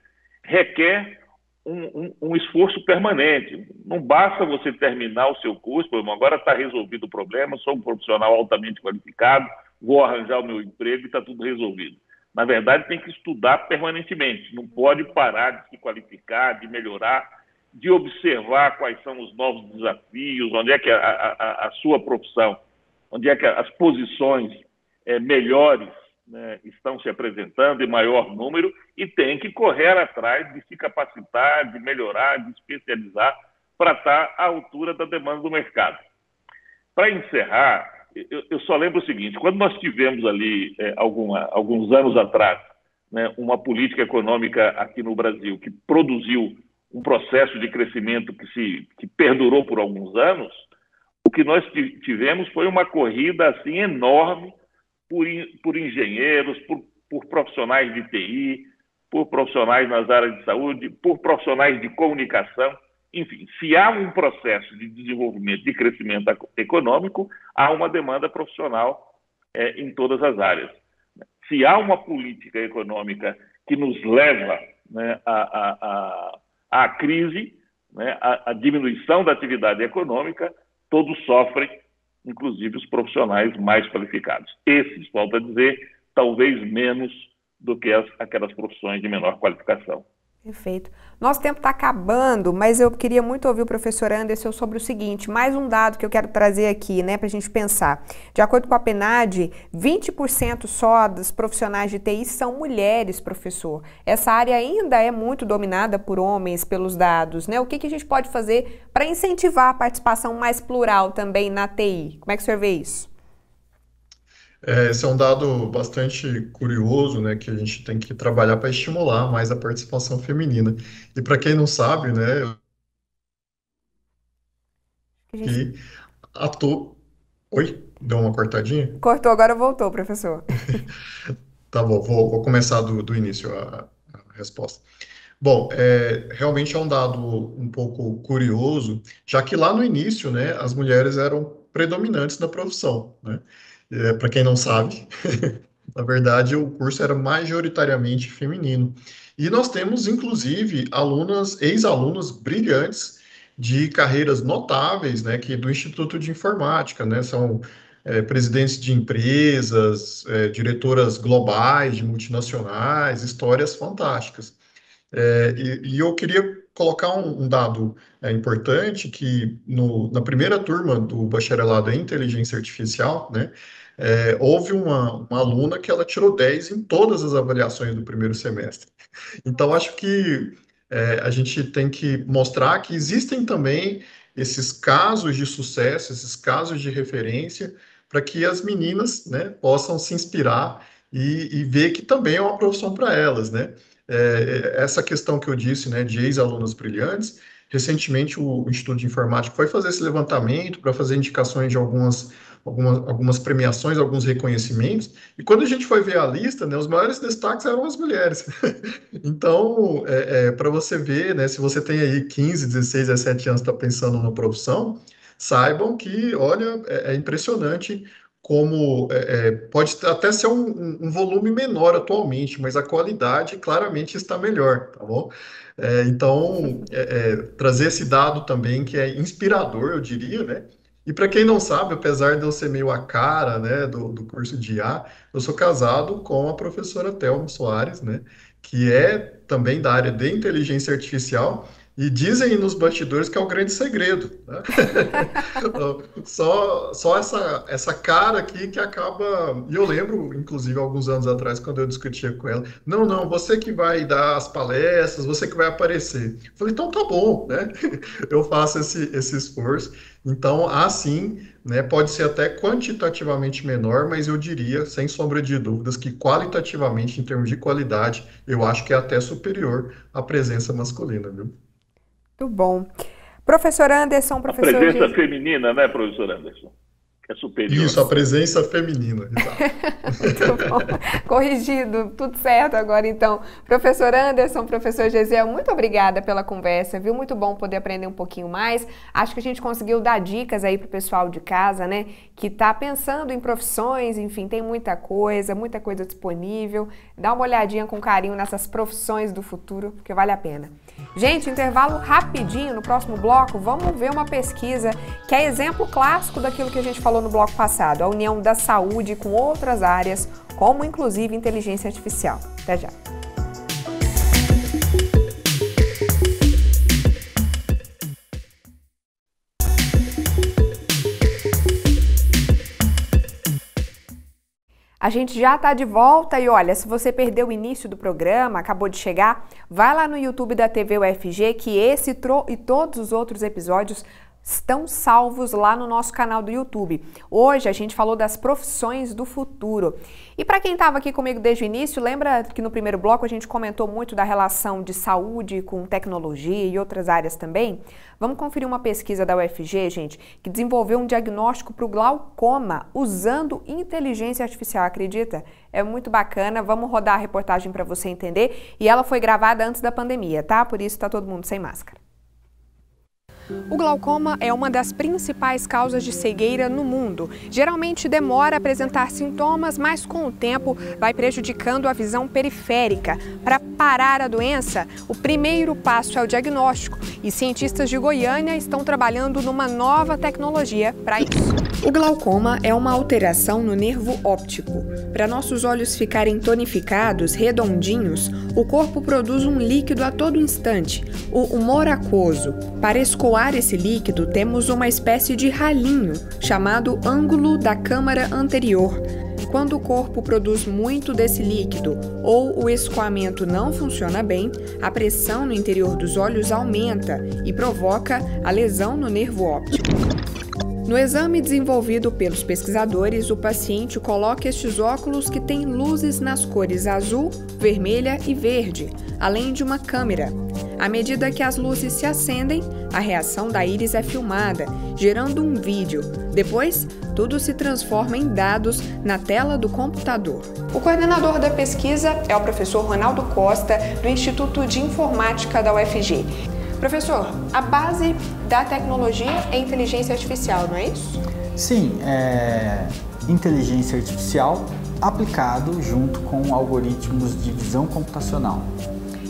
Speaker 2: requer um esforço permanente. Não basta você terminar o seu curso, agora está resolvido o problema, sou um profissional altamente qualificado, vou arranjar o meu emprego e está tudo resolvido. Na verdade, tem que estudar permanentemente, não pode parar de se qualificar, de melhorar, de observar quais são os novos desafios, onde é que a sua profissão, onde é que as posições melhores, né, estão se apresentando em maior número, e tem que correr atrás de se capacitar, de melhorar, de especializar para estar à altura da demanda do mercado. Para encerrar, eu só lembro o seguinte: quando nós tivemos ali, alguns anos atrás, né, uma política econômica aqui no Brasil que produziu um processo de crescimento que perdurou por alguns anos, o que nós tivemos foi uma corrida assim enorme por engenheiros, por profissionais de TI, por profissionais nas áreas de saúde, por profissionais de comunicação. Enfim, se há um processo de desenvolvimento, de crescimento econômico, há uma demanda profissional em todas as áreas. se há uma política econômica que nos leva, né, à crise, né, à diminuição da atividade econômica, todos sofrem, inclusive os profissionais mais qualificados. Esses, volto a dizer, talvez menos do que aquelas profissões de menor qualificação.
Speaker 1: Perfeito. Nosso tempo está acabando, mas eu queria muito ouvir o professor Anderson sobre o seguinte, mais um dado que eu quero trazer aqui, né, para a gente pensar. De acordo com a PNAD, 20% só dos profissionais de TI são mulheres, professor. Essa área ainda é muito dominada por homens, pelos dados, né? O que a gente pode fazer para incentivar a participação mais plural também na TI? Como é que o senhor vê isso?
Speaker 4: Esse é um dado bastante curioso, né, que a gente tem que trabalhar para estimular mais a participação feminina. E para quem não sabe, né, que ator... Oi? Deu uma cortadinha?
Speaker 1: Cortou, agora voltou, professor.
Speaker 4: Tá bom, vou começar do início a resposta. Bom, realmente é um dado um pouco curioso, já que lá no início, né, as mulheres eram predominantes na profissão, né? Para quem não sabe, na verdade, o curso era majoritariamente feminino. E nós temos, inclusive, ex-alunas brilhantes de carreiras notáveis, né, que do Instituto de Informática, né, são presidentes de empresas, diretoras globais de multinacionais, histórias fantásticas. E eu queria colocar um dado importante, que na primeira turma do bacharelado em inteligência artificial, né, houve uma aluna que ela tirou 10 em todas as avaliações do primeiro semestre. Então, acho que a gente tem que mostrar que existem também esses casos de sucesso, esses casos de referência, para que as meninas, né, possam se inspirar e ver que também é uma profissão para elas, né? Essa questão que eu disse, né, de ex-alunos brilhantes, recentemente o Instituto de Informática foi fazer esse levantamento para fazer indicações de algumas premiações, alguns reconhecimentos, e quando a gente foi ver a lista, né, os maiores destaques eram as mulheres. Então, para você ver, né, se você tem aí 15, 16, 17 anos, está pensando na profissão, saibam que, olha, é impressionante como pode até ser um volume menor atualmente, mas a qualidade claramente está melhor, tá bom? Então, trazer esse dado também que é inspirador, eu diria, né? E para quem não sabe, apesar de eu ser meio a cara, né, do curso de IA, eu sou casado com a professora Thelma Soares, né, que é também da área de inteligência artificial, e dizem nos bastidores que é o grande segredo, né? Só essa cara aqui que acaba... E eu lembro, inclusive, alguns anos atrás, quando eu discutia com ela, não, você que vai dar as palestras, você que vai aparecer. Eu falei, então tá bom, né? Eu faço esse esforço. Então, assim, né, pode ser até quantitativamente menor, mas eu diria, sem sombra de dúvidas, que qualitativamente, em termos de qualidade, eu acho que é até superior à presença masculina, viu?
Speaker 1: Muito bom. Professor Anderson, professor...
Speaker 2: A presença feminina, né, professor Anderson? É superior.
Speaker 4: Isso, a presença feminina, exato.
Speaker 1: Muito bom. Corrigido, tudo certo agora então. Professor Anderson, professor Gesiel, muito obrigada pela conversa, viu? Muito bom poder aprender um pouquinho mais. Acho que a gente conseguiu dar dicas aí pro pessoal de casa, né? Que tá pensando em profissões, enfim, tem muita coisa disponível. Dá uma olhadinha com carinho nessas profissões do futuro, porque vale a pena. Gente, intervalo rapidinho, no próximo bloco vamos ver uma pesquisa que é exemplo clássico daquilo que a gente falou no bloco passado, a união da saúde com outras áreas, como inclusive inteligência artificial. Até já! A gente já está de volta e olha, se você perdeu o início do programa, acabou de chegar, vai lá no YouTube da TV UFG que esse e todos os outros episódios estão salvos lá no nosso canal do YouTube. Hoje a gente falou das profissões do futuro. E para quem estava aqui comigo desde o início, lembra que no primeiro bloco a gente comentou muito da relação de saúde com tecnologia e outras áreas também? Vamos conferir uma pesquisa da UFG, gente, que desenvolveu um diagnóstico para o glaucoma usando inteligência artificial, acredita? É muito bacana, vamos rodar a reportagem para você entender. E ela foi gravada antes da pandemia, tá? Por isso está todo mundo sem máscara. O glaucoma é uma das principais causas de cegueira no mundo. Geralmente demora a apresentar sintomas, mas com o tempo vai prejudicando a visão periférica. Para parar a doença, o primeiro passo é o diagnóstico e cientistas de Goiânia estão trabalhando numa nova tecnologia para isso. O glaucoma é uma alteração no nervo óptico. Para nossos olhos ficarem tonificados, redondinhos, o corpo produz um líquido a todo instante, o humor aquoso. Para escoar esse líquido, temos uma espécie de ralinho, chamado ângulo da câmara anterior. Quando o corpo produz muito desse líquido ou o escoamento não funciona bem, a pressão no interior dos olhos aumenta e provoca a lesão no nervo óptico. No exame desenvolvido pelos pesquisadores, o paciente coloca estes óculos que têm luzes nas cores azul, vermelha e verde, além de uma câmera. À medida que as luzes se acendem, a reação da íris é filmada, gerando um vídeo. Depois, tudo se transforma em dados na tela do computador. O coordenador da pesquisa é o professor Ronaldo Costa, do Instituto de Informática da UFG. Professor, a base da tecnologia é inteligência artificial, não é isso?
Speaker 5: Sim, é inteligência artificial aplicado junto com algoritmos de visão computacional.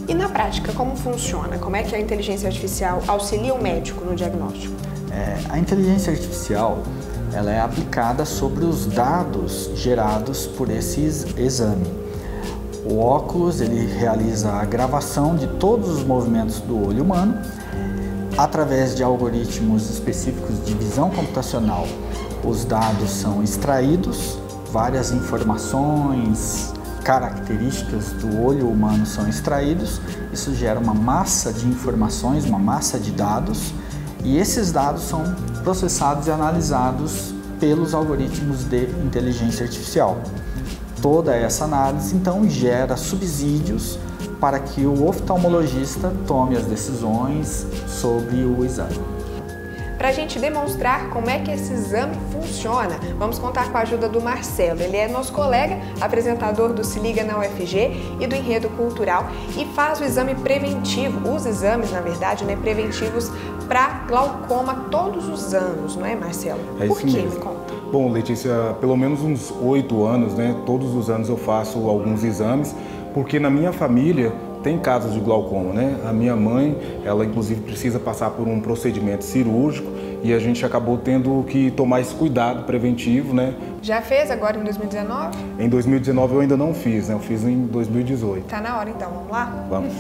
Speaker 1: E na prática, como funciona? Como é que a inteligência artificial auxilia o médico no diagnóstico?
Speaker 5: A inteligência artificial ela é aplicada sobre os dados gerados por esse exame. O óculos ele realiza a gravação de todos os movimentos do olho humano através de algoritmos específicos de visão computacional. Os dados são extraídos, várias informações, características do olho humano são extraídos. Isso gera uma massa de informações, uma massa de dados, e esses dados são processados e analisados pelos algoritmos de inteligência artificial. Toda essa análise, então, gera subsídios para que o oftalmologista tome as decisões sobre o exame.
Speaker 1: Para a gente demonstrar como é que esse exame funciona, vamos contar com a ajuda do Marcelo. Ele é nosso colega, apresentador do Se Liga na UFG e do Enredo Cultural e faz o exame preventivo, os exames, na verdade, preventivos para glaucoma todos os anos, não é, Marcelo?
Speaker 6: Por quê? Me conta. Bom, Letícia, pelo menos uns 8 anos, todos os anos eu faço alguns exames, porque na minha família tem casos de glaucoma, A minha mãe, ela inclusive precisa passar por um procedimento cirúrgico e a gente acabou tendo que tomar esse cuidado preventivo,
Speaker 1: Já fez agora em 2019?
Speaker 6: Em 2019 eu ainda não fiz, Eu fiz em 2018.
Speaker 1: Tá na hora então, vamos lá?
Speaker 6: Vamos.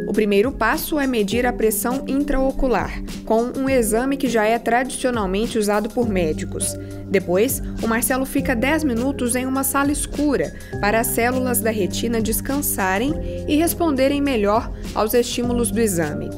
Speaker 1: O primeiro passo é medir a pressão intraocular, com um exame que já é tradicionalmente usado por médicos. Depois, o Marcelo fica 10 minutos em uma sala escura para as células da retina descansarem e responderem melhor aos estímulos do exame.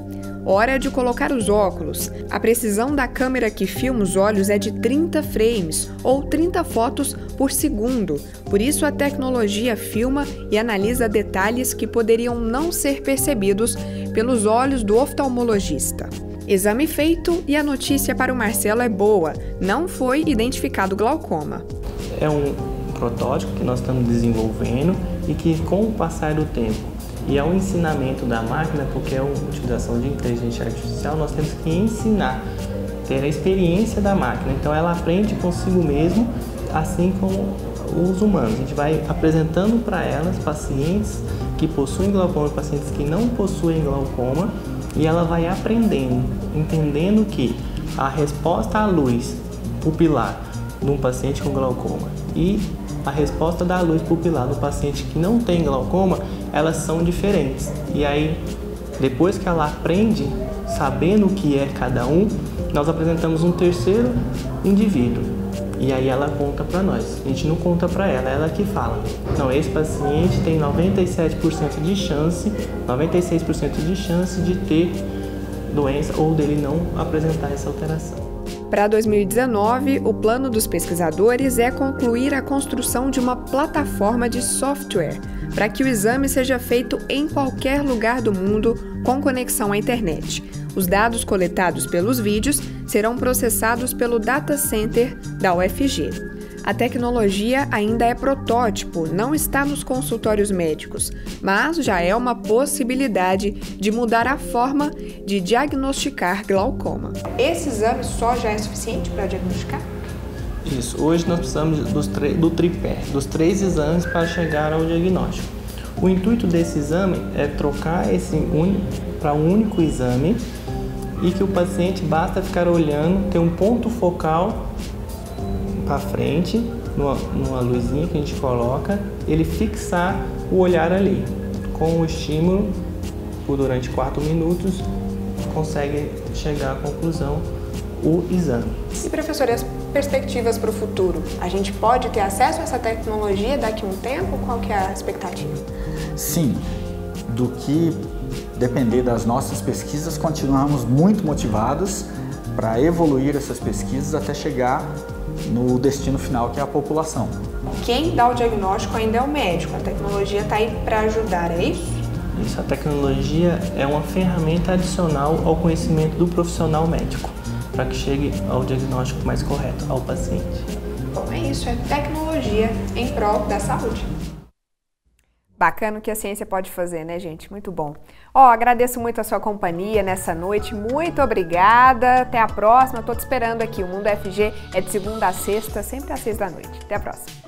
Speaker 1: Hora de colocar os óculos. A precisão da câmera que filma os olhos é de 30 frames, ou 30 fotos por segundo. Por isso, a tecnologia filma e analisa detalhes que poderiam não ser percebidos pelos olhos do oftalmologista. Exame feito e a notícia para o Marcelo é boa. Não foi identificado glaucoma.
Speaker 7: É um protótipo que nós estamos desenvolvendo e que, com o passar do tempo, e ao ensinamento da máquina, porque é uma utilização de inteligência artificial, nós temos que ensinar, ter a experiência da máquina. Então ela aprende consigo mesmo, assim como os humanos. A gente vai apresentando para elas pacientes que possuem glaucoma e pacientes que não possuem glaucoma, e ela vai aprendendo, entendendo que a resposta à luz pupilar de um paciente com glaucoma e a resposta da luz pupilar do paciente que não tem glaucoma, elas são diferentes. E aí, depois que ela aprende, sabendo o que é cada um, nós apresentamos um terceiro indivíduo. E aí ela conta para nós. A gente não conta para ela que fala. Não, esse paciente tem 97% de chance, 96% de chance de ter doença ou dele não apresentar essa alteração.
Speaker 1: Para 2019, o plano dos pesquisadores é concluir a construção de uma plataforma de software para que o exame seja feito em qualquer lugar do mundo com conexão à internet. Os dados coletados pelos vídeos serão processados pelo Data Center da UFG. A tecnologia ainda é protótipo, não está nos consultórios médicos, mas já é uma possibilidade de mudar a forma de diagnosticar glaucoma. Esse exame só já é suficiente para diagnosticar?
Speaker 7: Isso, hoje nós precisamos do tripé, dos 3 exames para chegar ao diagnóstico. O intuito desse exame é trocar esse para um único exame e que o paciente basta ficar olhando, ter um ponto focal para frente, numa luzinha que a gente coloca, ele fixar o olhar ali. Com o estímulo, durante 4 minutos, consegue chegar à conclusão o exame.
Speaker 1: E professor, e as perspectivas para o futuro? A gente pode ter acesso a essa tecnologia daqui a um tempo? Qual que é a expectativa?
Speaker 5: Sim, do que depender das nossas pesquisas, continuamos muito motivados para evoluir essas pesquisas até chegar no destino final, que é a população.
Speaker 1: Quem dá o diagnóstico ainda é o médico, a tecnologia está aí para ajudar, é isso?
Speaker 7: Isso, a tecnologia é uma ferramenta adicional ao conhecimento do profissional médico, para que chegue ao diagnóstico mais correto ao paciente.
Speaker 1: Bom, é isso, é tecnologia em prol da saúde. Bacana o que a ciência pode fazer, né, gente? Muito bom. Agradeço muito a sua companhia nessa noite. Muito obrigada. Até a próxima. Tô te esperando aqui. O Mundo FG é de segunda a sexta, sempre às 6 da noite. Até a próxima.